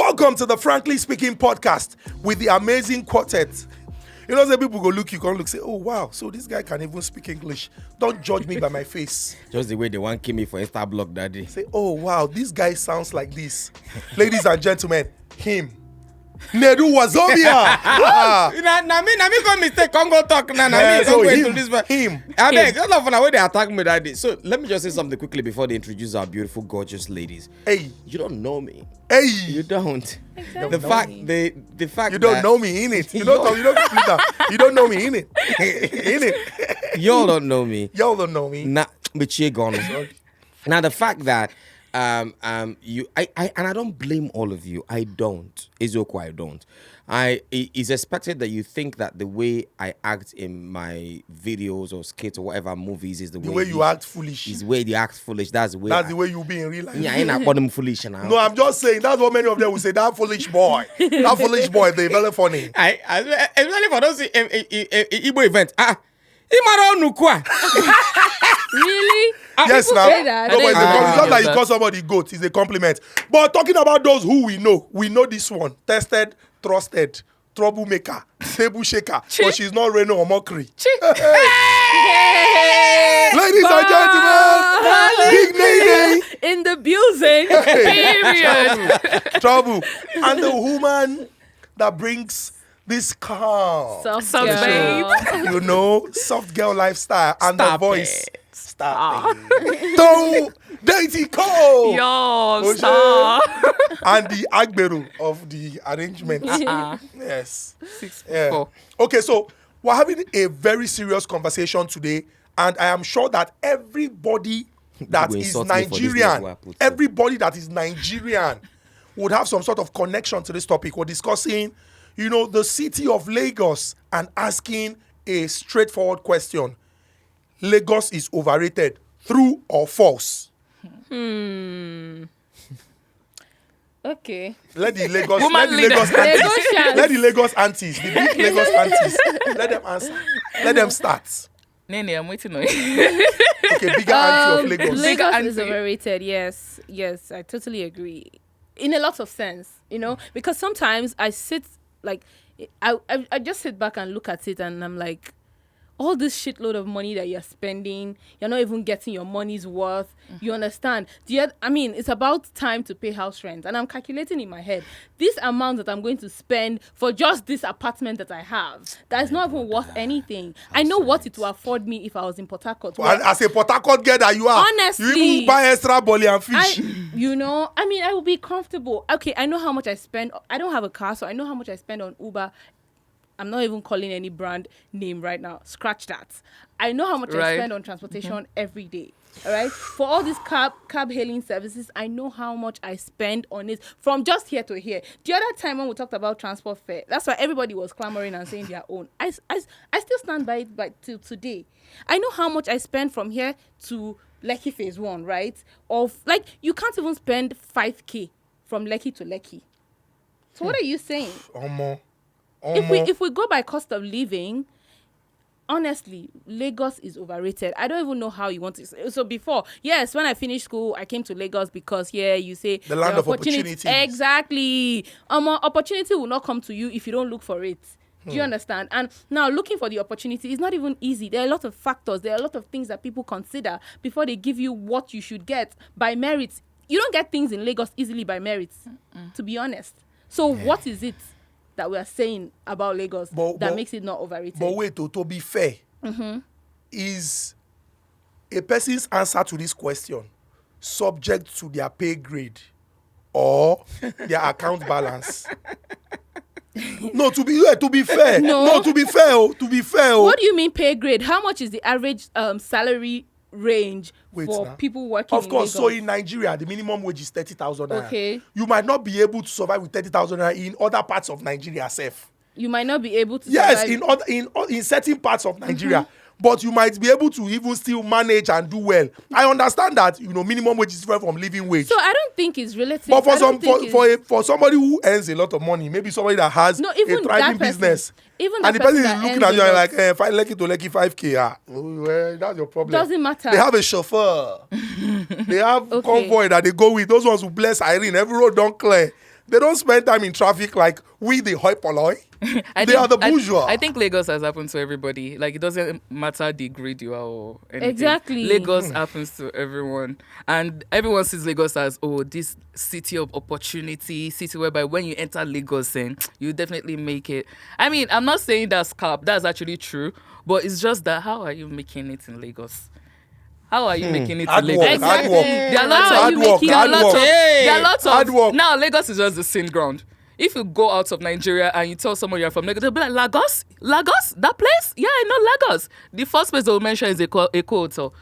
Welcome to the Frankly Speaking podcast with the amazing quartet. You know, some people go look, you can look, say, oh wow, so this guy can even speak English. Don't judge me by my face. Just the way they want me for Insta blog that day. Say, oh wow, this guy sounds like this. Ladies and gentlemen, him. Nedu Wazobia. Na me come mistake, come go talk now. So him. I beg, all of the way they attack me that day. So let me just say something quickly before they introduce our beautiful, gorgeous ladies. Hey, you don't know me. Hey, you don't. Exactly. The fact you don't that know me in it. You don't know me in it. In it. Y'all don't know me. Y'all don't know me. Nah, but you're gone. Now the fact that and I don't blame all of you. I don't. Izoko, I don't. It's expected that you think that the way I act in my videos or skits or whatever movies is the way you act foolish. Is the way you act foolish. That's the way you be in real life. Yeah, I ain't call them foolish now. No, I'm just saying that's what many of them will say. That foolish boy. That foolish boy, they very funny. Especially for those Igbo event. Really? Yes, now. No, but it's not like you call somebody goat. It's a compliment. But talking about those who we know this one. Tested, trusted, troublemaker, table shaker. But she's not Reno or mockery. Ladies and gentlemen, Big Nene in the building. Period. Trouble. And the woman that brings this calm, soft babe. You know, soft girl lifestyle and Stop the voice. it. Stop it. Don't Dainty Cole. Yo, stop. And the Agberu of the arrangement. Yes. 6 Yeah. 4. Okay, so we're having a very serious conversation today, and I am sure that everybody that is Nigerian, would have some sort of connection to this topic. We're discussing, the city of Lagos and asking a straightforward question. Lagos is overrated. True or false? Okay. Let the Lagos aunties, the big Lagos aunties, let them answer. Let them start. Nene, I'm waiting on you. Okay, bigger auntie of Lagos. Lagos is overrated. Yes, I totally agree. In a lot of sense, because sometimes I sit I just sit back and look at it and I'm like, all this shitload of money that you're spending, you're not even getting your money's worth. Mm-hmm. You understand? It's about time to pay house rent. And I'm calculating in my head, this amount that I'm going to spend for just this apartment that I have, that's not even worth anything. I know what it will afford me if I was in Port Harcourt. Well, as a Port Harcourt girl that you are, honestly, you even buy extra bolly and fish. I will be comfortable. Okay, I know how much I spend. I don't have a car, so I know how much I spend on Uber. I'm not even calling any brand name right now. Scratch that. I know how much I spend on transportation every day. All right. For all these cab hailing services, I know how much I spend on it from just here to here. The other time when we talked about transport fare, that's why everybody was clamoring and saying their own. I still stand by it till today. I know how much I spend from here to Lekki Phase 1, right? You can't even spend 5K from Lekki to Lekki. So what are you saying? If we go by cost of living, honestly, Lagos is overrated. I don't even know how you want to. So before, yes, when I finished school, I came to Lagos because you say the land of opportunities. Exactly. Opportunity will not come to you if you don't look for it. Do you understand? And now looking for the opportunity is not even easy. There are a lot of factors. There are a lot of things that people consider before they give you what you should get by merits. You don't get things in Lagos easily by merits, to be honest. So what is it that we are saying about Lagos that makes it not overrated? But wait, to be fair, is a person's answer to this question subject to their pay grade or their account balance? No, to be fair. No, to be fair. What do you mean pay grade? How much is the average salary range for people working of course, in Lagos? So in Nigeria, the minimum wage is 30,000 naira. Okay. You might not be able to survive with 30,000 naira in other parts of Nigeria, safe. You might not be able to survive. Yes, in certain parts of Nigeria. But you might be able to even still manage and do well. I understand that, minimum wage is different from living wage. So I don't think it's relative. But for somebody who earns a lot of money, maybe somebody that has a thriving business, and the person is looking at you and like, if I like it to like 5K, well, that's your problem. Doesn't matter. They have a chauffeur. They have convoy that they go with. Those ones who bless Irene. Every road don't clear. They don't spend time in traffic like we, the hoi polloi. They are the bourgeois. I think Lagos has happened to everybody. Like, it doesn't matter the grade you are or anything. Exactly. Lagos happens to everyone. And everyone sees Lagos as, this city of opportunity, city whereby when you enter Lagos, you definitely make it. I mean, I'm not saying that's cap. That's actually true. But it's just that, how are you making it in Lagos? How are you making it Hard in work, Lagos? hard work. There are lots of Hard work, there are hard lots work. of there are lots Hard work. of now Lagos is just the same ground. If you go out of Nigeria and you tell someone you're from Lagos, they'll be like, Lagos, that place? Yeah, I know Lagos. The first place they'll mention is Eco Hotel.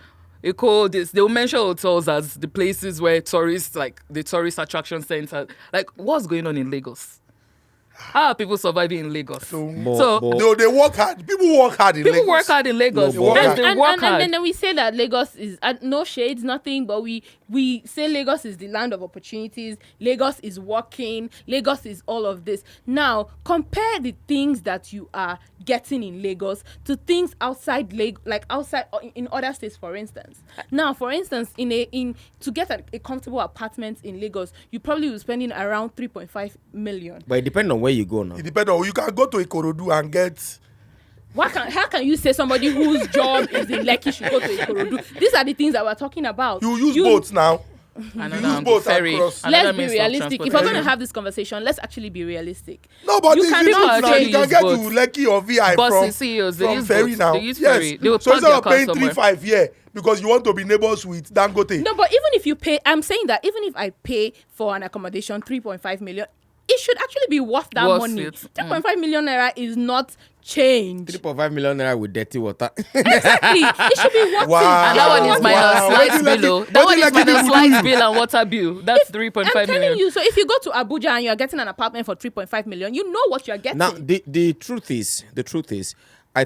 They'll mention hotels as the places where tourists, like the tourist attraction center. Like, what's going on in Lagos? How are people surviving in Lagos? No, they work hard. People work hard in Lagos. People work hard in Lagos. No, Yes, they they work hard. And then we say that Lagos is no shades, nothing, but we say Lagos is the land of opportunities. Lagos is working. Lagos is all of this. Now, compare the things that you are getting in Lagos to things outside Lagos, like outside in other states, for instance. Now, for instance, to get a comfortable apartment in Lagos, you probably will be spending around 3.5 million. But it depends on where you go now. It depends on, you can go to Ikorodu and get. How can you say somebody whose job is in Lekki should go to Ikorodu? These are the things that we're talking about. You use boats now. Another boats ferry. across. Let's be realistic. If we're going to have this conversation, let's actually be realistic. No, but You this cannot is now. say You can use get boats. to Lekki or VI Buses, CEOs, they from use ferry boats. now. They use Yes. ferry. They will So park instead their of cars paying somewhere. 3-5 here because you want to be neighbors with Dangote. No, but even if you pay, I'm saying that even if I pay for an accommodation 3.5 million, it should actually be worth that Worth money. it. 3.5 million naira is not change. 3.5 million naira with dirty water. Exactly. It should be worth Wow. it. And that one is minus Wow. light What do you bill. like- That what one do you is like minus people light do? bill and water bill. That's 3.5 I'm million. telling you. So if you go to Abuja and you're getting an apartment for 3.5 million, you know what you're getting. Now, the truth is, I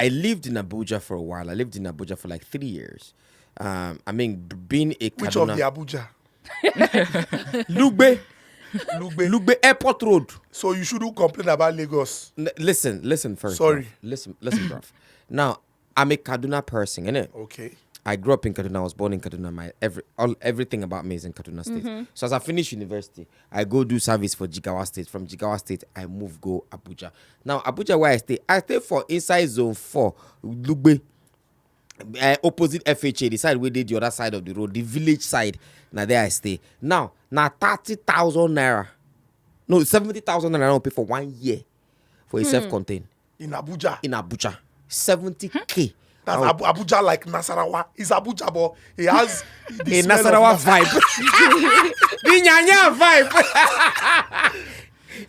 lived in Abuja for a while. I lived in Abuja for like 3 years. Being a Which of Kaduna, the Abuja? Lugbe, Lugbe. Lugbe Airport Road. So you shouldn't complain about Lagos. Listen first. Sorry. Bruv. Listen, bruv. Now, I'm a Kaduna person, innit? Okay. I grew up in Kaduna. I was born in Kaduna. Everything about me is in Kaduna State. So as I finish university, I go do service for Jigawa State. From Jigawa State, I go Abuja. Now, Abuja, where I stay for inside Zone 4, Lugbe, opposite FHA, the side where they the other side of the road, the village side. Now there I stay. Now 30,000 naira. No, 70,000 naira I don't pay for 1 year for a self-contained. In Abuja. In Abuja. 70K. That's Abuja like Nasarawa. It's Abuja, but it has the A smell of Nasarawa vibe. The Nyanya vibe.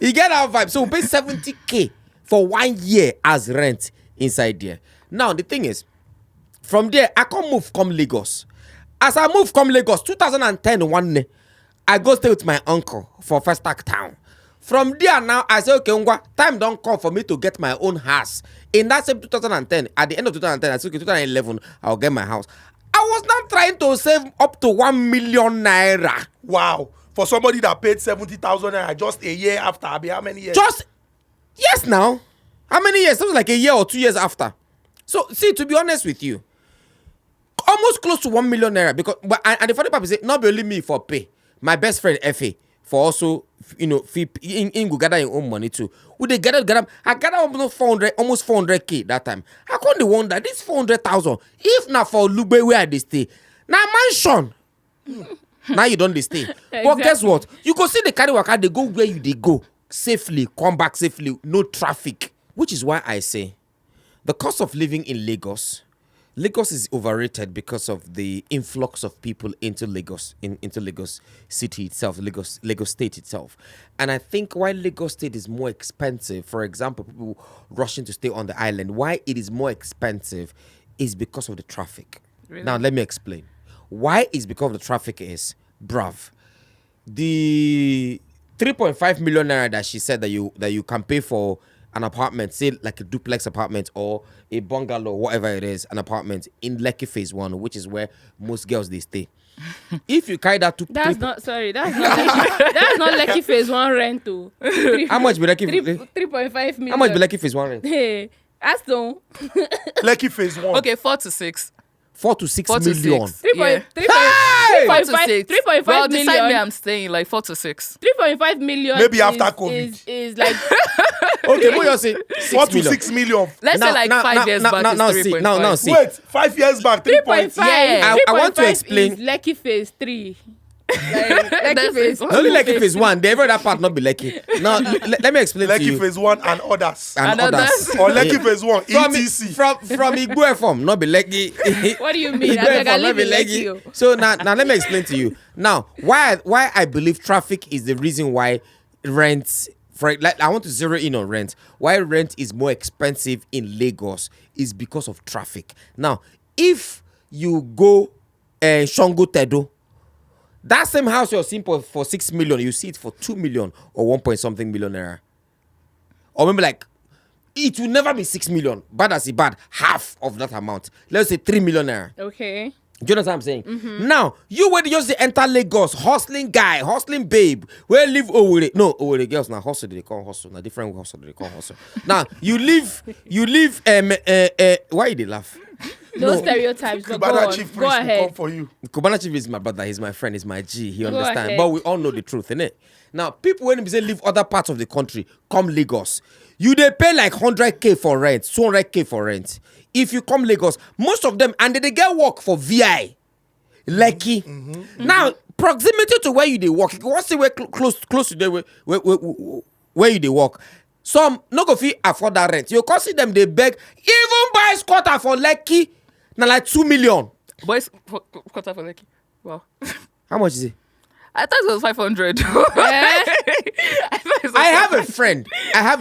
You get that vibe. So we pay 70K for 1 year as rent inside there. Now the thing is, from there I come Lagos. As I move come Lagos, 2010 one day, I go stay with my uncle for First Act Town. From there now, I say, okay, Ngwa, time don't come for me to get my own house. In that same 2010, at the end of 2010, I said, okay, 2011, I'll get my house. I was now trying to save up to 1 million naira. Wow. For somebody that paid 70,000 naira just a year after, Abi, how many years? Yes now. How many years? It was like a year or 2 years after. So, see, to be honest with you, almost close to 1 million naira. And the funny part is, not only me for pay. My best friend, F.A., for also, fee, in go gather your own money too. Would they gather? I gather almost 400K that time. I can't wonder this 400,000. If not for Lugbe where they stay, now mansion. Now you don't stay. Exactly. But guess what? You go see the carry waka, they go where they go safely, come back safely, no traffic. Which is why I say the cost of living in Lagos is overrated because of the influx of people into Lagos, into Lagos city itself, Lagos state itself. And I think why Lagos state is more expensive, for example, people rushing to stay on the island, why it is more expensive is because of the traffic. Really? Now, let me explain. Why is because of the traffic is, bruv, the 3.5 million naira that she said that you can pay for an apartment, say like a duplex apartment or a bungalow, whatever it is, an apartment in Lekki Phase 1, which is where most girls they stay. If you carry that to That's not Lekki Phase 1 rent too. how much be Lekki? 3.5 million. How much be Lekki Phase 1 rent? Hey, ask them. Lekki Phase 1. Okay, 4 to 6. 4 to 6 4 to million. 6. 3. Yeah. Hey! Hey! 4 to 3.5 6. 3.5 Well, decide me, million. I'm staying like 4 to 6. 3.5 million. Maybe is, after COVID. is like Okay, what you say? 4 to 6 6 million. Let's say like 5 years back now, is see, 3.5. now, see. Wait, 5 years back, 3 3.5. points. Yeah. I want to 3.5 explain- is Lekki phase 3. Lekki That's phase it. Only 2, like if it's one, the every other part not be lucky. Now, let me explain to Lekki you. phase 1 and others. And And others. others. Or Lekki phase 1, From ETC. from Igbo form, not be lucky. What do you mean? I can live in Lekki. So now let me explain to you. Now, why I believe traffic is the reason why rent. Like I want to zero in on rent. Why rent is more expensive in Lagos is because of traffic. Now, if you go Shango Tedo, that same house you're seeing for 6 million, you see it for 2 million or 1 point something million naira. Or maybe like it will never be 6 million. Bad as it bad, half of that amount. Let's say 3 million naira. Okay. Do you know what I'm saying? Now, you when you just enter Lagos, hustling guy, hustling babe, where live Owerri. No, Owerri girls now hustle, they call hustle. Now different hustle, they call hustle. Now, you live, why they laugh? No stereotypes, but go Kubana on. chief Go priest will come ahead. for you. Kubana Chief is my brother, he's my friend, he's my G, he Go understands. ahead. But we all know the truth, innit? Now, people when they say live other parts of the country, come Lagos. You they pay like 100k for rent, 200k for rent. If you come Lagos, most of them, and they get work for VI. Lekki. Now, proximity to where you they work, you can see where close to there where you they work. Some no go fit afford that rent. You can see them they beg, even buy squatter for Lekki, now like 2 million. Boys, quarter for Lekki. Wow. How much is it? I thought it was 500. Eh? I thought it was I have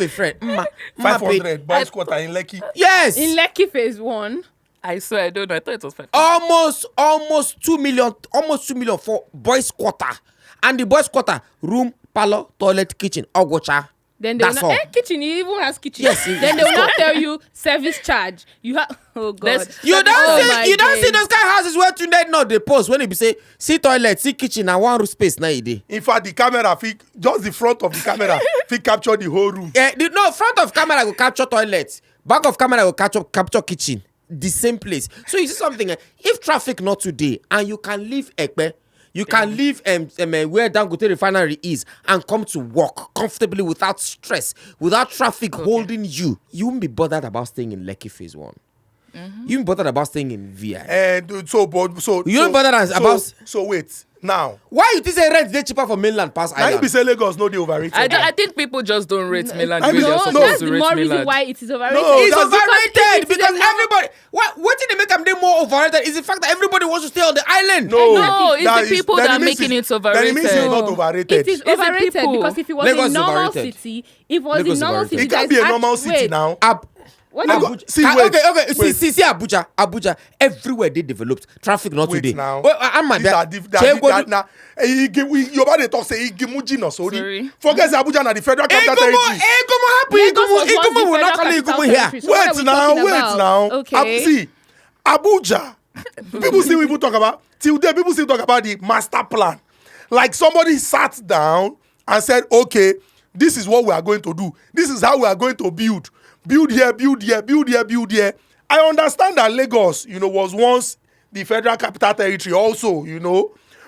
a friend. Ma pay- 500, boys quarter in Lekki. Yes. In Lekki phase 1. I swear, I don't know. I thought it was 500. Almost 2 million. Almost 2 million for boys' quarter. And the boys' quarter, room, parlor, toilet, kitchen, ogocha. Then they will That's not, all. kitchen, he even has kitchen. Yes, Then they will not tell you service charge. You have, oh God. There's- You don't Oh see my you don't see days. those kind of houses where today not they post when they say see toilet, see kitchen and one room space now you dey. In fact, the camera, just the front of the camera, capture the whole room. No, front of camera will capture toilet, back of camera will capture kitchen, the same place. So you see something, if traffic not today and you can leave Ekpe, you can leave where Dangote refinery is and come to work comfortably without stress, without traffic holding you. You won't be bothered about staying in Lekki phase 1. You won't be bothered about staying in VI. And You don't bother us about- So wait, now. Why you think say rent dey cheaper for mainland pass Now you island? be say Lagos no dey overrated. I think people just don't rate mainland I the way mean, they're no, supposed That's to the rate more reason mainland. why it is overrated. No, It's that's overrated because because everybody. What thing they make them dey more overrated is the fact that everybody wants to stay on the island. No, it's the is- people then that are means making it's- it Then it means it's overrated. not No. overrated. It is It's the overrated people. because if it was Lagos a is normal overrated. city, if it was Lagos a is normal overrated. city, It can't guys, be a normal city wait, now. What Lagos- is See, Ah, wait. okay. Wait. See, Abuja. Everywhere they developed. Traffic not Wait today. now. Well, I'm These are that now. Your body talk say Igimujino, Sorry. sorry. Forget say Abuja na the federal capital territory. Lagos was once Igumu the will not federal call capital Igumu here. territory. So what are we talking about? Okay. See, Abuja. People still even talk about till there. People still talk about the master plan. Like somebody sat down and said, "Okay, this is what we are going to do. This is how we are going to build. Build here, build here, build here, build here." I understand that Lagos, was once the federal capital territory, also,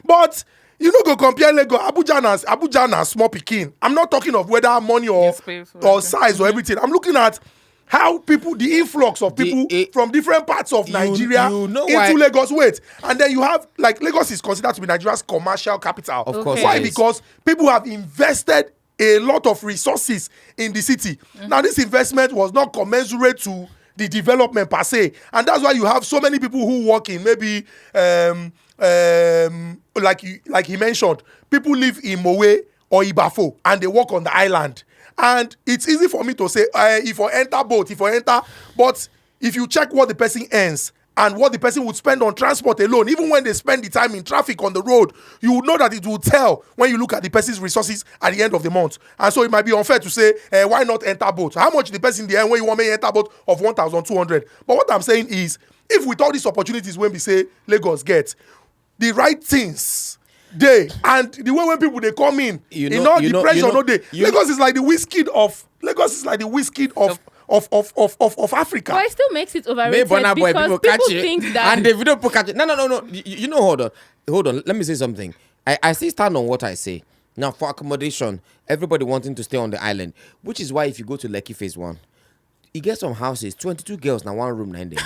but. You know, go compare Lagos, Abuja na small pikin. I'm not talking of whether money or space, or size or everything. I'm looking at how people, the influx of people from different parts of Nigeria you know into why- Lagos. Wait, and then you have like Lagos is considered to be Nigeria's commercial capital. Of course, Why? it is. Because people have invested a lot of resources in the city. Now, this investment was not commensurate to the development per se, and that's why you have so many people who work in maybe like he mentioned, people live in Mowe or Ibafo and they work on the island, and it's easy for me to say if I enter boat, but if you check what the person earns and what the person would spend on transport alone, even when they spend the time in traffic on the road, you would know that it will tell when you look at the person's resources at the end of the month. And so it might be unfair to say, why not enter boat? How much the person in the end when you want me to enter boat of 1,200? But what I'm saying is, if with all these opportunities when we say Lagos gets, the right things they and the way when people they come in all the pressure no dey. Lagos is like the whiskey of Africa. But it still makes it overrated Burna Boy, because people people catch it, think that and the video people catch it. No. You know, hold on. hold on. Let me say something. I still stand on what I say. Now, for accommodation, everybody wanting to stay on the island, which is why if you go to Lekki Phase 1, you get some houses, 22 girls now one room, 9 days.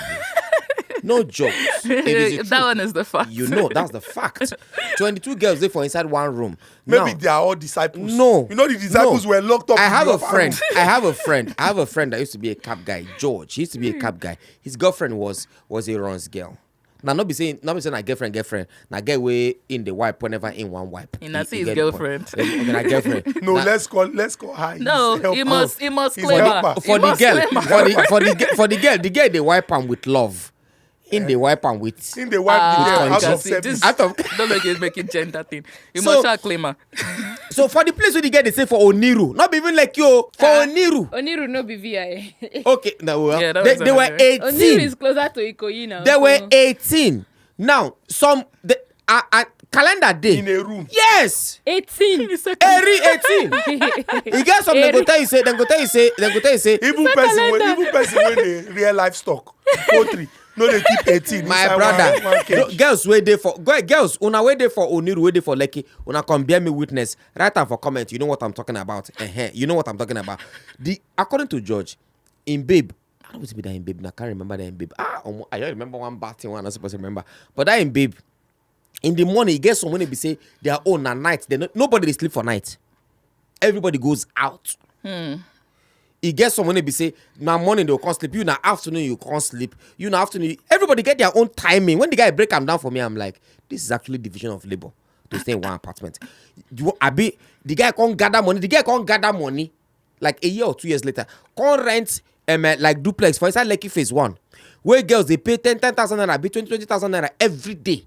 No jokes. That one is the fact. You know, that's the fact. 22 girls there for inside one room. Maybe Now, they are all disciples. No. You know the disciples No. were locked up. I in have the a upper friend. room. I have a friend that used to be a cab guy. George. He used to be a cab guy. His girlfriend was a Ron's girl. Now not be saying a girlfriend. Now get way in the wipe whenever in one wipe. And that's You his get the point. girlfriend. Okay, na girlfriend. No, Now, let's call her. his No, helper. he must His claim her. helper. for the girl, for the girl, they wipe am with love. In the wipe am with. In the wipe the girl out of conscience. service. Out of Don't make it making gender thing. You So- must claim her. So for the place where the girl they say for Oniru, not even like you for Oniru. Oniru no be VI. Okay, no, well, Yeah, that they was were another. 18. Oniru is closer to Ikoyi now. They so- were 18. Now, calendar day. In a room. Yes. 18. Every 18. You get some, they go tell you say, Even person when they real livestock, poultry, no they keep 18. my inside brother, one cage. no, girls wait there for, girls, una wait there for Oniru, wait there for Lekki, una come bear me witness, write down for comment, you know what I'm talking about. You know what I'm talking about. According to George, in Babe, I don't want to be that in Babe, I can't remember that in Babe. I don't remember one bad thing, one I'm not supposed to remember. But that in Babe, in the morning, you get someone they be say their own at night. Nobody they sleep for night. Everybody goes out. You get someone they be say now morning they'll come sleep. You now afternoon you can't sleep. You now afternoon everybody get their own timing. When the guy break them down for me, I'm like, this is actually division of labor to stay in one apartment. The guy can't gather money. The guy can't gather money like a year or 2 years later. Can't rent like duplex for inside Lekki Phase 1, where girls they pay 10,000 naira, be 20,000 naira every day.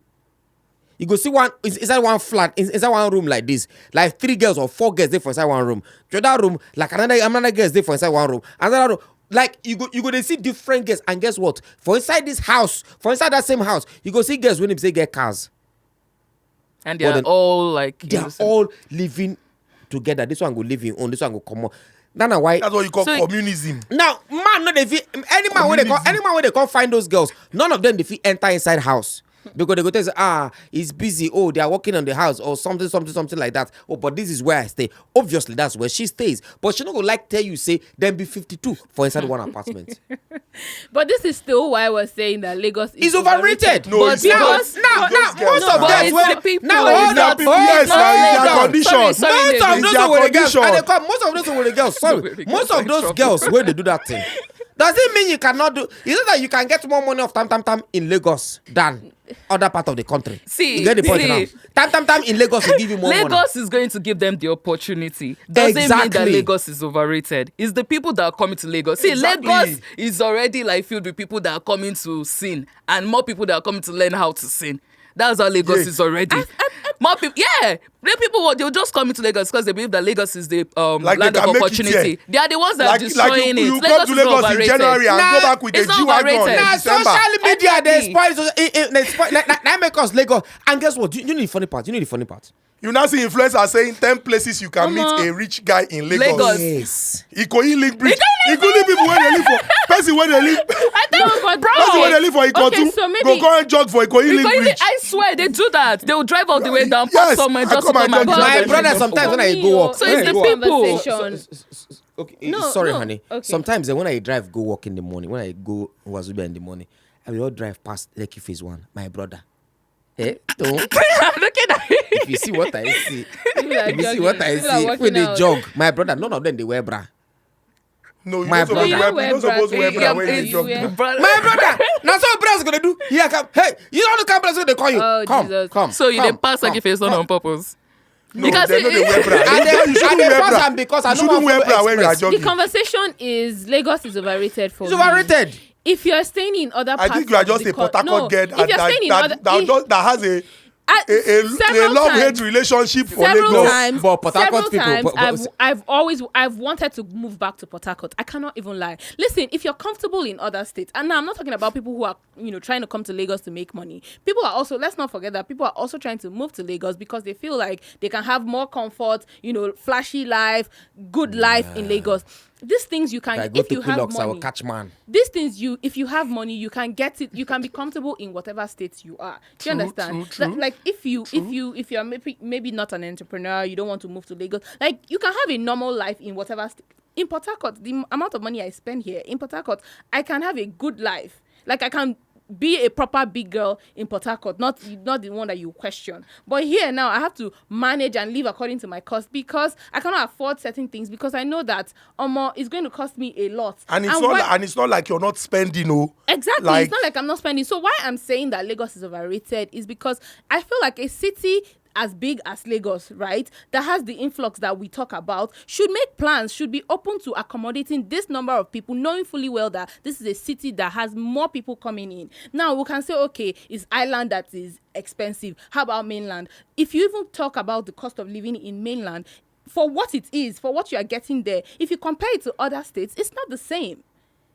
You go see one inside one flat, inside one room like this, like 3 girls or 4 girls there for inside one room. The other room, like another girls there for inside one room. Another room, like you go they see different girls, and guess what? For inside this house, for inside that same house, you go see girls when they say get cars. And they are all like They are all living together. This one go live in own, this one go come on. That's why. That's what you call So- communism. Now, man, no, they fit, any man when they can't find those girls, none of them they fit enter inside house. Because they go tell say, he's busy. Oh, they are working on the house or something like that. Oh, but this is where I stay. Obviously, that's where she stays. But she not gonna like tell you say then be 52 for inside one apartment. But this is still why I was saying that Lagos is It's overrated. No, But it's because- not. Now, Those most girls of are- them it's where the people. now It's hold their on, people. hold Yes, on, now, it's hold their on. condition. Sorry, Most of It's those their were the girls. condition. And they come, most of those were the girls. Sorry, most of those girls where they do that thing. Does it mean you cannot do? Is it that you can get more money off tam in Lagos than other part of the country? See, you get the point see. now. Tam in Lagos will give you more money. Lagos is going to give them the opportunity. Doesn't mean that Exactly. Lagos is overrated. It's the people that are coming to Lagos. See, Exactly. Lagos is already like filled with people that are coming to sin, and more people that are coming to learn how to sin. That's how Lagos Yeah. is already. More people, yeah. The people they'll just come into Lagos because they believe that Lagos is the Like they land of can make it opportunity. here. They are the ones that are Like destroying you it. come to is Lagos in overrated. January and Nah, go back with a it's not G-Wagon overrated. in Now, December. social media, they Exactly. spoil. Now make us Lagos. And guess what? You know the funny part. You now see influencers saying 10 places you can meet Omo. a rich guy in Lagos. Lagos. Yes. Ikoyi link bridge. Including people where they live for. Person where they live. No, but Person where they live for Ikotu. Okay, so maybe Go go and jog for Ikoyi link Because bridge. I swear they do that. They will drive all the way down, Yes, pass somewhere I just to come and come and jog jog. My there. brother, sometimes when I go walk, So when it's I the go walk- people. conversation. Okay, No, sorry, no, honey. okay. Sometimes when I drive, go walk in the morning. When I go Wazubia in the morning, I will all drive past Lekki Phase 1. My brother. Hey, don't. I'm looking at it. If you see what I see, People are if you see jogging. what I People are see, working when they out. jog, my brother, none of them they wear bra. No, you My not supposed to brother. wear. You not supposed to wear bra when you it's- jog. Yeah. My brother, now so brothers gonna do. Here come. Hey, you know the campus what they call you. Oh, come, Jesus. come. So you come, didn't pass like come, if it's not come. on purpose. No, Because they know they wear bra. And they- You and shouldn't they wear pass bra. am because I You know shouldn't one wear follow bra when you are express. The jogging. conversation is Lagos is overrated for It's me. overrated. If you're staying in other I parts, think you are of just the a Port Harcourt girl if you're staying in other, that has a several love-hate times- relationship for several Lagos. times, But Port Harcourt several people- times, but- I've wanted to move back to Port Harcourt. I cannot even lie. Listen, if you're comfortable in other states, and now I'm not talking about people who are trying to come to Lagos to make money. People are also, let's not forget that people are also trying to move to Lagos because they feel like they can have more comfort, flashy life, good life in Lagos. these things you can, If I go if to you have Pilox, I will money, catch man. these things if you have money, you can get it. You can be comfortable in whatever state you are. Do you understand? True. Like if you're maybe not an entrepreneur, you don't want to move to Lagos. Like you can have a normal life in whatever state. In Port Harcourt, the amount of money I spend here in Port Harcourt, I can have a good life. Like I can be a proper big girl in Port Harcourt, not the one that you question. But here now, I have to manage and live according to my cost because I cannot afford certain things because I know that it's going to cost me a lot. And it's not like you're not spending, Exactly. Like, it's not like I'm not spending. So why I'm saying that Lagos is overrated is because I feel like a city as big as Lagos, right, that has the influx that we talk about, should make plans, should be open to accommodating this number of people, knowing fully well that this is a city that has more people coming in. Now, we can say, okay, it's island that is expensive. How about mainland? If you even talk about the cost of living in mainland, for what it is, for what you are getting there, if you compare it to other states, it's not the same.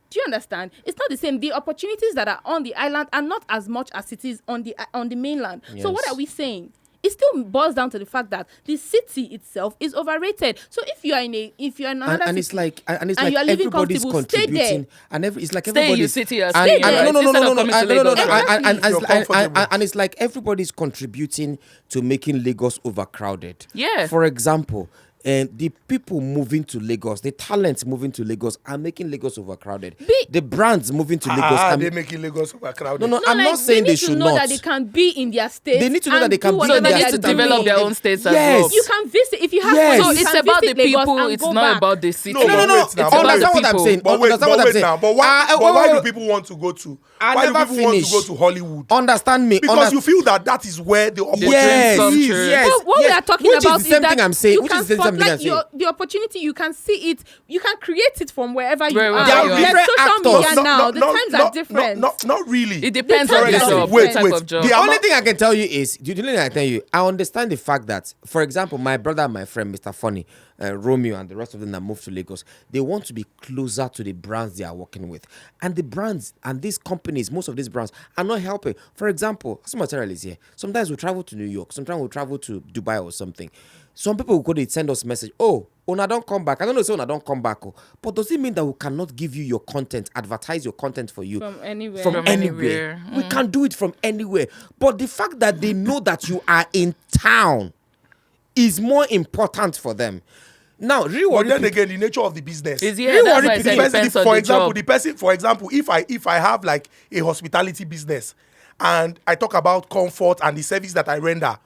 Do you understand? It's not the same. The opportunities that are on the island are not as much as it is on the mainland. Yes. So what are we saying? It still boils down to the fact that the city itself is overrated. So if you're in another And city, it's like you are living everybody's comfortable, stay there. contributing, and it's like Stay in your everybody's city. Or Stay there. And it's like everybody's contributing to making Lagos overcrowded. Yeah. For example, the people moving to Lagos, the talents moving to Lagos are making Lagos overcrowded. The brands moving to Lagos are they making Lagos overcrowded. No, I'm not saying they should need to know not. that they can be in their state. They need to know that they can be So in they their need to state. develop their own states as Yes. well. You can visit if you have Yes. money. So you it's can about the visit Lagos people. and It's go not back. about the city. No, wait now, Understand but what I'm wait, saying. But wait, Understand what I'm wait saying. now. But why do people want to go to? I Why do never people want to finish. go to Hollywood? Understand me. Because you feel that is where the opportunity Yes, Some is. church. yes, But what yes. we are talking Which about is the same that thing I'm saying. you Which can is the same thing I'm spotlight saying. the opportunity. You can see it. You can create it from wherever you Wherever are. you are. There's Different social actors. media now. The times are different. Not really. It depends The on the times are job. different. The type of job. The The only amount- thing I can tell you is, the only thing I tell you, I understand the fact that, for example, my brother and my friend, Mr. Funny, Romeo, and the rest of them that moved to Lagos, they want to be closer to the brands they are working with. And the brands and these companies, most of these brands, are not helping. For example, some material is here. Sometimes we travel to New York. Sometimes we travel to Dubai or something. Some people will go, they send us message, oh, Una don't come back. I don't know, say Una don't come back. But does it mean that we cannot give you your content, advertise your content for you? From anywhere. From From anywhere. anywhere. We can do it from anywhere. But the fact that they know that you are in town is more important for them. Now, But reward then again, the nature of the business. Is yeah, that's why I The said it person- depends on for the example, job. the person, for example, if I have like a hospitality business and I talk about comfort and the service that I render,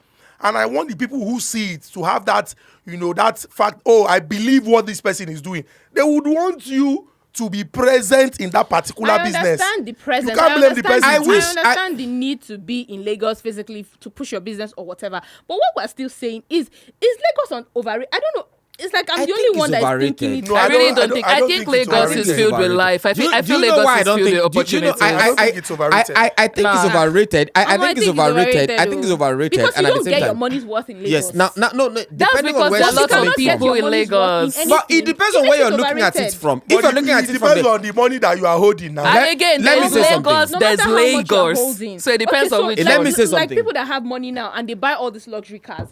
and I want the people who see it to have that, that fact, oh, I believe what this person is doing. They would want you to be present in that particular I business. understand the presence. You can't blame the person. I too. understand the need to be in Lagos physically to push your business or whatever. But what we're still saying is Lagos on overrated? I don't know. It's like I'm I the think only one it's that's overrated. thinking it. No, I really I don't think. I think it's Lagos overrated. is filled with life. I feel Lagos is filled with opportunities. I don't think it's overrated. I think it's Nah. overrated. I think it's overrated. I think it's overrated. Because And you at the don't same get your time, money's worth in Lagos. yes. Now, no. That's Depending on because where there are she's lots of coming get people your in money's worth Lagos. in But it anything. depends It on where makes you're it looking at it overrated. from. But If you're looking at it from depends the on the money that you are holding now. And again, let me there's say something. Lagos, No there's matter how much you're Lagos. holding. So it depends Okay, on which so Let one. me say like something. people that have money now and they buy all these luxury cars.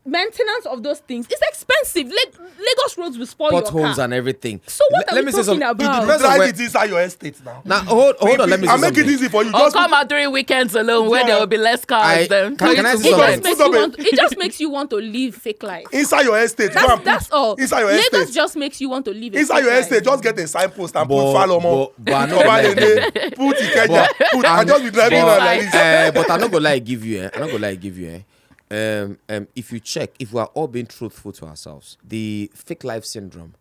Maintenance of those things is expensive. Lagos roads will spoil your potholes car. and everything. So what are Let we me say talking something. It about? depends on Drive where. it inside your estate now. Now, hold on. Let me say I'll make it something. easy for you. Or Just come out during weekends alone where Yeah. there will be less cars. Then can I say It something? just, it just makes you want to live fake life. inside your estate. Go and That's put all. inside your Lagos estate. just makes you want to live a Inside fake your life. estate, just get a signpost and put But Falomo. I know Cover like- the name, put Ikeja, put. I just be driving But- around like this. But I'm not gonna lie, give you. I'm not gonna lie, give you. If you check, if we are all being truthful to ourselves, the fake life syndrome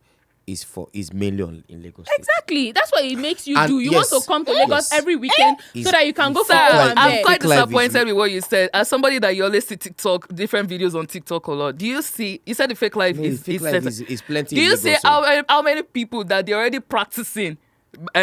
is mainly in Lagos State. Exactly. That's what it makes you And do. You yes, want to come to Lagos yes. every weekend Is- so that you can go is for Sir, fake life- and I'm there. quite fake life is- disappointed with what you said. As somebody that you always see TikTok, different videos on TikTok a lot. Do you see? You said the fake life No, is fake life is plenty. Do in you Lagos, see so- how many people that they're already practicing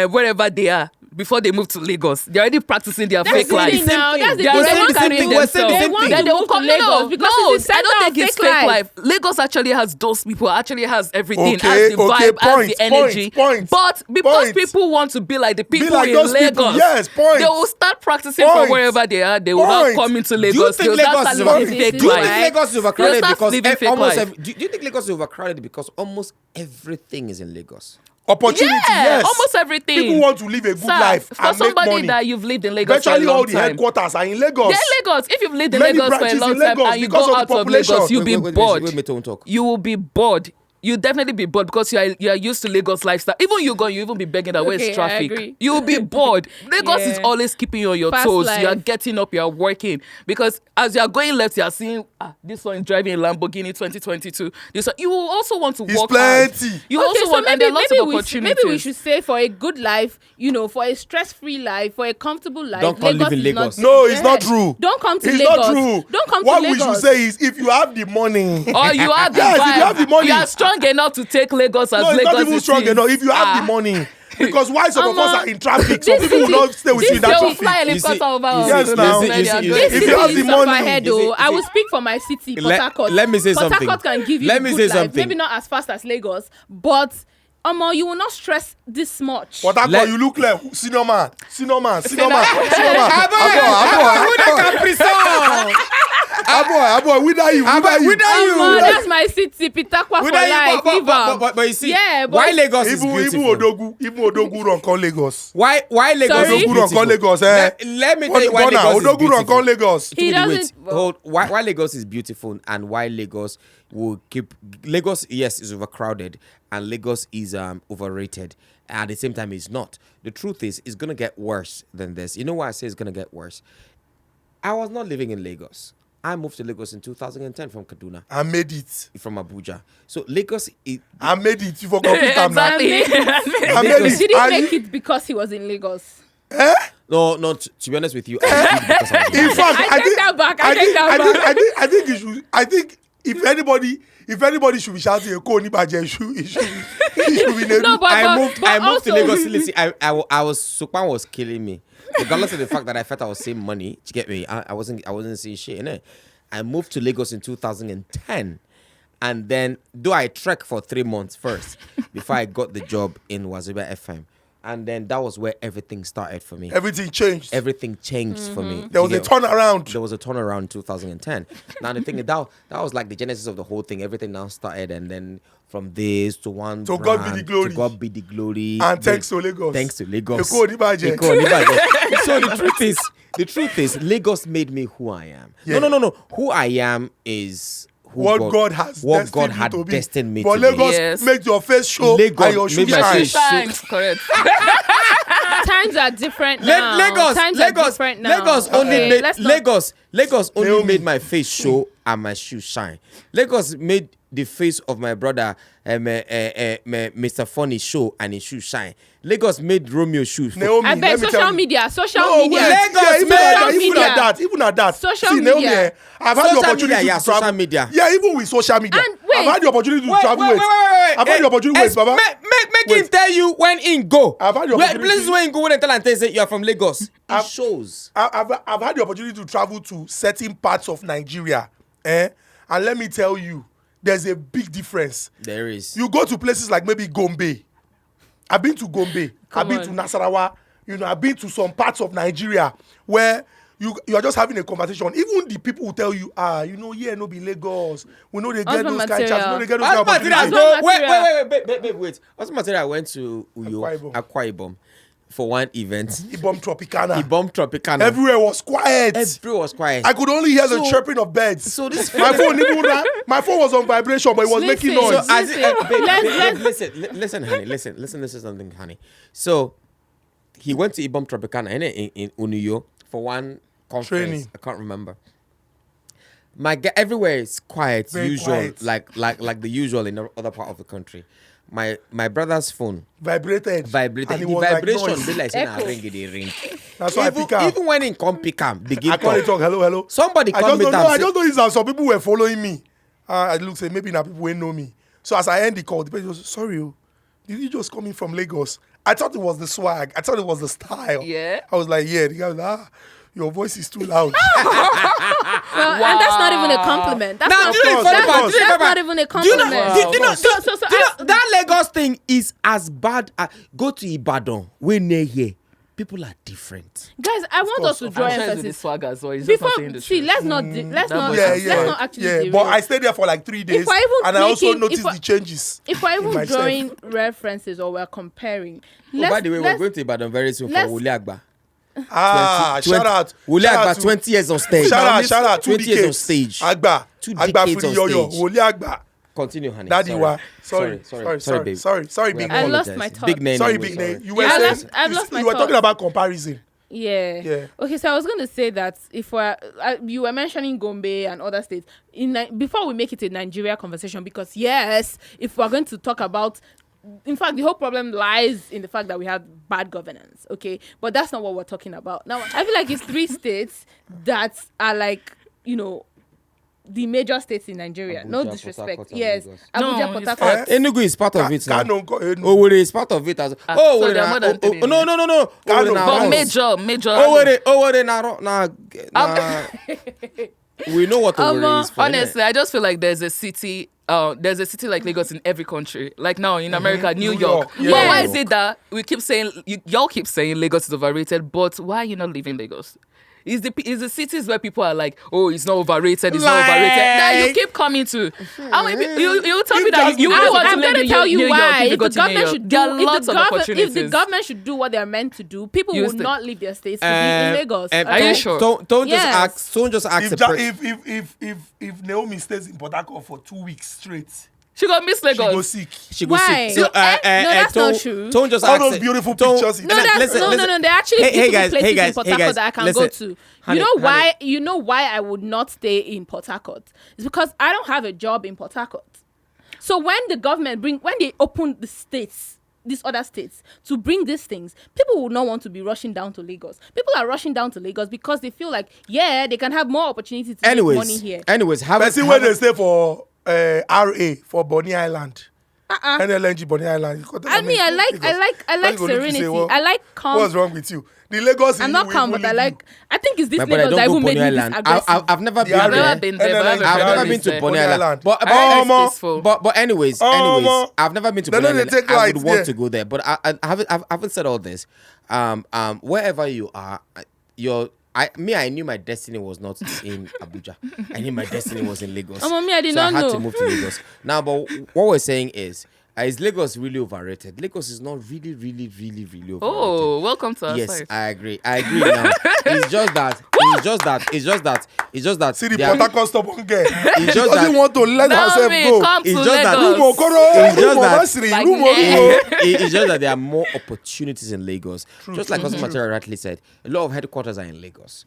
wherever they are? before they move to Lagos. They're already practicing their That's fake the life. thing now. That's the They thing. are They already want to carrying move. We're saying the They same want thing. to Then they will move to come. Lagos because it's the I center don't of think it's fake fake life. life. Lagos actually has those people. Actually has everything. Okay, has the okay, vibe, has the energy. point, But because point. people want to be like the people like in those Lagos, people, yes, point. they will start practicing Point. from wherever they are. They will not Point. come into Do you Lagos. think They will start Lagos is living over- fake Do you life. think Lagos is They'll overcrowded start because living fake almost life. do you think Lagos is overcrowded because almost everything is in Lagos? Opportunity, Yeah, yes. almost everything. People want to live a good Sir, life for and make somebody money. that you've lived in Lagos Virtually for a long all the time. headquarters are in Lagos. They're in Lagos. If you've lived in Many Lagos for a branches long in time Lagos and you because go of the out of population. Lagos, you'll be bored. Wait, don't talk. You will be bored. You definitely be bored because you are used to Lagos lifestyle. Even you even be begging that Okay, where's I traffic. agree. You'll be bored. Lagos is Yeah. always keeping you on your Fast toes. life. You are getting up, you are working. Because as you are going left, you are seeing this one is driving a Lamborghini 2022. This one, you will also want to It's walk plenty. hard. You Okay, also so want, and there are lots of maybe opportunities. we should say for a good life, for a stress-free life, for a comfortable life. Don't come live in is Lagos. No, it's not true. Don't come to It's Lagos. not true. Don't come What to Lagos. we should say is if you have the money. Or you have the Yes, vibe. if you have the money. You are strong enough to take Lagos as No, it's Lagos not even it strong is. enough. If you have Ah. the money. Because why some of us Omo, are in traffic, some people will city- not stay with you in that this They will traffic. fly You see- helicopter over you us. see- Yes, now. you see- This If city you have the is money- off ahead, You see- I will speak for my city, Port Harcourt. let me say Port something. Harcourt can give you Let the me good say life. something. Maybe not as fast as Lagos, but you will not stress this much. But that's Let- why you look like senior man. Aboy, we die you. That's my city, Pitakwa for life. But you see, Yeah, but- why Lagos is Even beautiful? Odogu run call Lagos. Why Lagos Sorry? is Odogu run call beautiful? Lagos, eh? Let me tell you why Bona, Lagos is Odogu run call beautiful. Lagos. He Wait, doesn't. hold. Why Lagos is beautiful and why Lagos will keep Lagos? Yes, is overcrowded and Lagos is overrated. At the same time, it's not. The truth is, it's gonna get worse than this. You know why I say it's gonna get worse? I was not living in Lagos. I moved to Lagos in 2010 from Kaduna, I made it. from Abuja. So Lagos, I made it. You for complete time now. Exactly. I made Lagos- it. Did he And make it because he was in Lagos? no. To be honest with you, I did because I was in In Lagos. fact, I take that back. I take that back. I think you should. I think if anybody should be shouting a call, it should be Nedu. No, but I moved to also- Lagos. Listen, I was Sukwan was killing me. Regardless of the fact that I felt I was saving money, to get me, I wasn't seeing shit in it. I moved to Lagos in 2010, and then though I trekked for 3 months first before I got the job in Wazobia FM, and then that was where everything started for me. Everything changed. Everything changed for me. There was a turnaround. There was a turnaround in 2010. Now the thing is that was like the genesis of the whole thing. Everything now started, and then from this to one. To God be the brand, glory. To God be the glory. And thanks to Lagos. Thanks to Lagos. Eko Onibaje. Eko Onibaje. So the truth is, Lagos made me who I am. Yeah. No. Who I am is who What God has what destined God you had to be. destined me But to Lagos be. Yes. make your face show Lagos and your shoe made my shine. face show. Thanks, correct. Times are different now. Times are different now. Lagos only Okay, made let's not- Lagos only Naomi. made my face show and my shoe shine. Lagos made the face of my brother Mr. Funny show and his shoe shine. Lagos made Romeo's shoes. Naomi, I let beg me social tell you. media. Social No, media. wait. Lagos, Yeah, even man. at that, Social even media. at that, even at that. Social See, Naomi, media. I've had the Social opportunity media, to yeah, travel. social media. Yeah, even with social media. And wait. I've had the opportunity to travel with. I've had the opportunity with Baba. Make him tell you when in go. I've had the Where- opportunity- Places where in go when they tell and tell say you are from Lagos. It I've- shows. I've had the opportunity to travel to certain parts of Nigeria, and let me tell you, there's a big difference. There is. You go to places like maybe Gombe. I've been to Gombe. I've been to Nasarawa. I've been to some parts of Nigeria where you are just having a conversation. Even the people who tell you, no be Lagos. We know they get Husband those kind of chance. We know they get those Husband kind of material, opportunities. bro. Wait. Husband material, I went to Uyo, Akwa Ibom for one event. Ibom Tropicana. Ibom Tropicana. Everywhere was quiet. Everywhere was quiet. I could only hear the So- chirping of birds. so this- my phone was on vibration, but it was making Listen, noise. so As Let's- listen, honey. Listen to something, honey. So he went to Ibom Tropicana in Unuyo for one conference. Training. I can't remember. Everywhere is quiet, Very usual, quiet. like the usual in the other part of the country. My brother's phone Vibrated. vibrated. And it The was like vibration noise. be like saying Echo. ring it ring. That's why I pick up. Even when in come pick am, begin I call it talk. talk. Hello. Somebody I come just meet don't know. am, I say- just know is that some people were following me. I look say maybe now people won't know me. So as I end the call, the person goes, "Sorry, did you just come in from Lagos?" I thought it was the swag. I thought it was the style. Yeah. I was like, yeah. The guy was like, your voice is too loud. Well, and that's not even a compliment. That's Now, not, do you know the funny part? that's not even a Do you know, compliment. do you know, So do you know that Lagos thing is as bad as go to Ibadan, we're near here. People are different. Guys, I want us to draw I'm sure it's with the emphasis. swag as well. It's just not Before, saying the see, truth. let's not actually yeah. be But real. I stayed there for like 3 days, we're even and I also making- noticed if I- the changes. If we're in even myself. drawing references or we're comparing, Oh, by the way, we're going to Ibadan very soon for let's- Wole Agba. Shout out. Wole shout out Agba, to- 20 years on stage. Shout out. 20 years on stage. Agba. 2 Agba decades for the on yo-yo. stage. Wole Agba. Continue, honey. Daddy wa. Sorry, babe. Sorry, We big I name. lost apologize. my thought. Big name. Sorry, anyway, big sorry. name. You were I've saying lost- I've lost my you were talking thought. about comparison. Yeah. Okay, so I was going to say that if you were mentioning Gombe and other states before we make it a Nigeria conversation, because yes, if we're going to talk about, in fact, the whole problem lies in the fact that we have bad governance. Okay, but that's not what we're talking about now. I feel like it's 3 states that are like, the major states in Nigeria. Abuja, No Port disrespect. Harcourt, and Yes, Lagos. Abuja, No, Port it's Harcourt. Enugu is part of it now. Kano, Enugu. Owerri is part of it as so there are more than 3 no. Kano. Owerri na But Ros. major. Owerri na we know what Owerri is for. Honestly, I just feel like there's a city like Lagos in every country. Like now in America, New New York. York, yeah. But why Yes. is it that we keep saying y'all keep saying Lagos is overrated? But why are you not leaving Lagos? Is the cities where people are like, oh, it's not overrated, it's not overrated. That you keep coming to. I mean, you tell me that you really want to I'm live going to in tell you New York why. if you If go the to New government York. should There are do, lots of opportunities. if the government should do what they're meant to do, people will Use it. not leave their states to be in Lagos. Are you sure? Don't Yes. just ask If, a person. if Naomi stays in Port Harcourt for 2 weeks straight, She got miss she go Lagos. sick. She go Why? sick. No, that's not true. Don't just All ask those it. beautiful Don't- pictures. No, they're actually Hey, beautiful guys, places hey, guys, in Port hey, Harcourt guys, that I can listen. go to. Honey, You know why I would not stay in Port Harcourt? It's because I don't have a job in Port Harcourt. So when the government when they open the states, these other states, to bring these things, people will not want to be rushing down to Lagos. People are rushing down to Lagos because they feel like, they can have more opportunity to make money here. Anyways, Person when they stay for RA for Bonny Island. NLNG Bonny Island. I mean, I like serenity. I like calm. What's wrong with you? The Lagos. I'm not calm, but I think it's this But I Lagos don't that go even made Bonny me this Island. aggressive. I've never been I've there. never been there, but I have a I've friend never who been is to there. Bonny Island. But It's Omo. peaceful. But anyways, Omo. I've never been to They Bonny know they Island. take I would lights want there. to go there, but I haven't said all this. Wherever you are, I knew my destiny was not in Abuja. I knew my destiny was in Lagos. Oh, mommy, I did so not I had know. to move to Lagos. Now, but what we're saying is Lagos really overrated? Lagos is not really, really, really, really overrated. Oh, welcome to our Yes, side. I agree. Now, it's just that. See the they are- Port Harcourt stubborn girl. It's She just doesn't that- want to let herself Naomi, go. come to It's just that- Lagos. Rumo Koro, It's just Rumo that- Masri, Like, Rumo eh. Rumo. It's just that there are more opportunities in Lagos. Just like Cousin Matera rightly said, a lot of headquarters are in Lagos.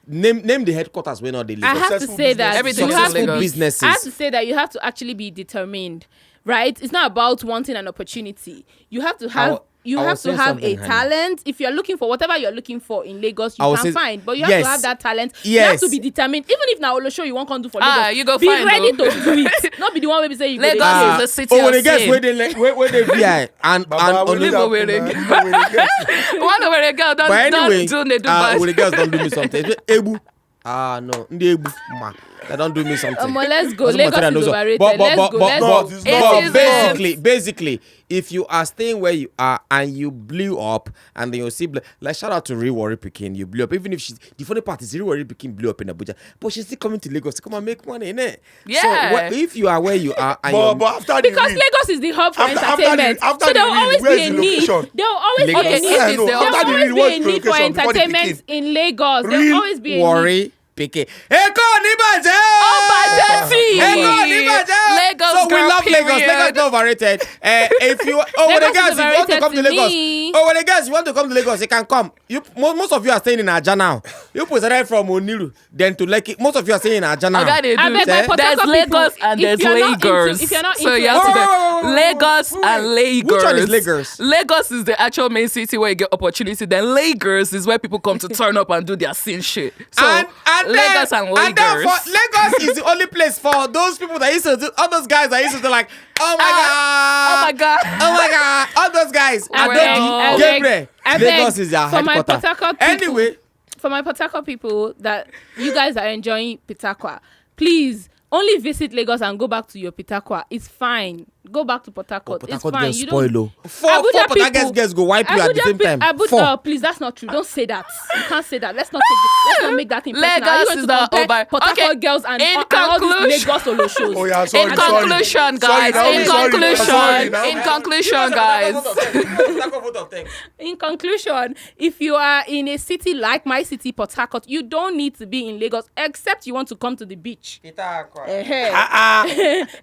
Name the headquarters where not the I Lagos. have to Successful say that Everything you is have in to Lagos. businesses. I have to say that you have to actually be determined, right? It's not about wanting an opportunity. You have to have. I was saying a something, honey. talent. If you're looking for whatever you're looking for in Lagos, I you was can saying- find. But you have yes. to have that talent. You have Yes. to be determined. Even if now show you won't come do for Lagos, you go be find ready though. to do it. Not be the one where we say you go Lagos dey is do the it. city when of they guess sin. where they VI and Baba, on we the need where they that, man. We need that. One over a girl, but anyway, don't do bad. when the girls don't do me something, Ebu. No, ndị Ebu, ma, they don't do me something. Let's go. Cousin Lagos Matera is knows- overrated. But Let's go. No, it's not. basically, if you are staying where you are and you blew up, and then you see, like shout out to Rewari Pekin, you blew up. Even if the funny part is Rewari Pekin blew up in Abuja, but she's still coming to Lagos to come and make money, innit? Yeah. So if you are where you are, and But after the Because win, Lagos is the hub for After- entertainment. after So the there will win, always where be is a the need. location? There will always be a Lagos. need. I There know. will After the always win, be what's a the need for location before the entertainment Pekin? in Lagos. There Real will always be a need. worry, Pekin. Eko Nibaje! Eko Nibaje! Lagos So we girl, love Lagos. period. Lagos is not overrated. If you, when Lagos the is guys, if you want to overrated come to to Lagos, me. when the guys, you want to come to Lagos, you can come. Most of you are staying in Aja now. You presented from Oniru, then to Lekki. Most of you are staying in Aja now. Okay, they do. I beg my Port There's Harcourt Lagos people, and if there's you're not into- Lagos. if you're not So into you have to Wait, Lagos wait. and Lagos. Which one is Lagos? Lagos is the actual main city where you get opportunity. Then Lagos is where people come to turn up and do their sin shit. So And Lagos and and then Lagos. Lagos is the only place for those people that used to do, all those guys that used to do like, oh my god, all those guys. I Gabriel, beg, Lagos is their for my headquarters. Port Harcourt people- Anyway, For my Port Harcourt people that you guys are enjoying Pitakwa, please only visit Lagos and go back to your Pitakwa. It's fine. Go back to Port Harcourt. Port It's Harcourt fine. gets You don't. spoil. Four Port Harcourt girls go wipe you at the same time. Please, that's not true. Don't say that. You can't say that. Let's not make that thing personal. Are you Lagos going is to the compare over. Port Harcourt girls and all these Lagos solo shows? Oh yeah, sorry, In sorry. conclusion, Sorry, guys. now, In sorry, conclusion, sorry, now. in conclusion, guys. In conclusion, if you are in a city like my city, Port Harcourt, you don't need to be in Lagos except you want to come to the beach. Just the Is that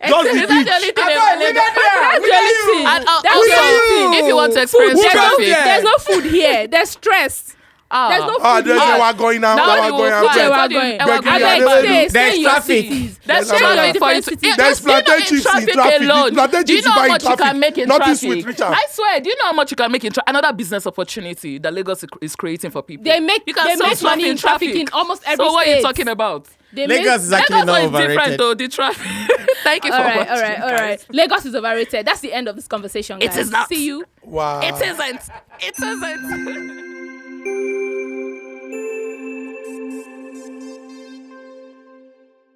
the only thing about Lagos? That's the only thing. And That's also, the only thing. if you want to experience There's no, traffic, there's no food here. There's stress. There's no food there's here. where we're going now. Now Where you we're going will Which way outside. we're going? Begging you, I I beg, never stay do. in your traffic. cities. There's Stay in your traffic for you different to cities. There's plantain chips in traffic. alone. Plantain Do you chips know you buy how in much you can traffic. make in Nothing traffic? sweet, Richard. I swear, do you know how much you can make in another business opportunity that Lagos is creating for people? They make you can they sell make stuff money in traffic in almost every So what are you state. talking about? They Lagos is make, actually Lagos not is different overrated. though. The traffic. Thank you for all right, watching. all right, all right. guys. Lagos is overrated. That's the end of this conversation, guys. It is not. See you. Wow. It isn't. It isn't.